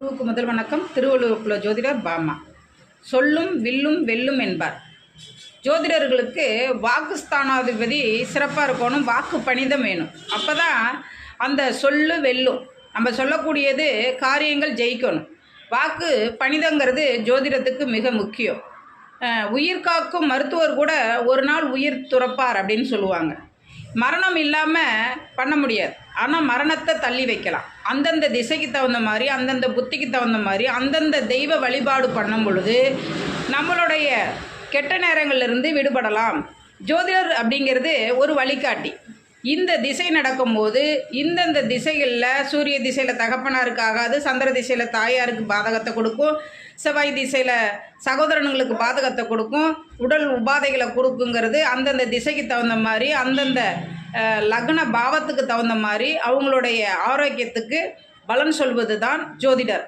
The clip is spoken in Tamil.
குழுவுக்கு முதல் வணக்கம். திருவள்ளுவர் ஜோதிடர் பாமா. சொல்லும் வில்லும் வெல்லும் என்பார். ஜோதிடர்களுக்கு வாக்குஸ்தானாதிபதி சிறப்பாக இருக்கணும், வாக்கு பணிதம் வேணும். அப்போ தான் அந்த சொல்லு வெல்லும். நம்ம சொல்லக்கூடியது காரியங்கள் ஜெயிக்கணும். வாக்கு பணிதங்கிறது ஜோதிடத்துக்கு மிக முக்கியம். உயிர் காக்கும் மருத்துவர் கூட ஒரு நாள் உயிர் துறப்பார் அப்படின்னு சொல்லுவாங்க. மரணம் இல்லாமல் பண்ண முடியாது, ஆனால் மரணத்தை தள்ளி வைக்கலாம். அந்தந்த திசைக்கு தகுந்த மாதிரி, அந்தந்த புத்திக்கு தகுந்த மாதிரி, அந்தந்த தெய்வ வழிபாடு பண்ணும் பொழுது நம்மளுடைய கெட்ட நேரங்களிலிருந்து விடுபடலாம். ஜோதிடர் அப்படிங்கிறது ஒரு வழிகாட்டி. இந்த திசை நடக்கும்போது இந்தந்த திசைகளில் சூரிய திசையில் தகப்பனாருக்கு ஆகாது, சந்திர திசையில் தாயாருக்கு பாதகத்தை கொடுக்கும், செவ்வாய் திசையில் சகோதரனுங்களுக்கு பாதகத்தை கொடுக்கும், உடல் உபாதைகளை கொடுக்குங்கிறது அந்தந்த திசைக்கு தகுந்த மாதிரி, அந்தந்த லக்ன பாவத்துக்கு தகுந்த மாதிரி அவங்களுடைய ஆரோக்கியத்துக்கு பலன் சொல்வது தான் ஜோதிடர்.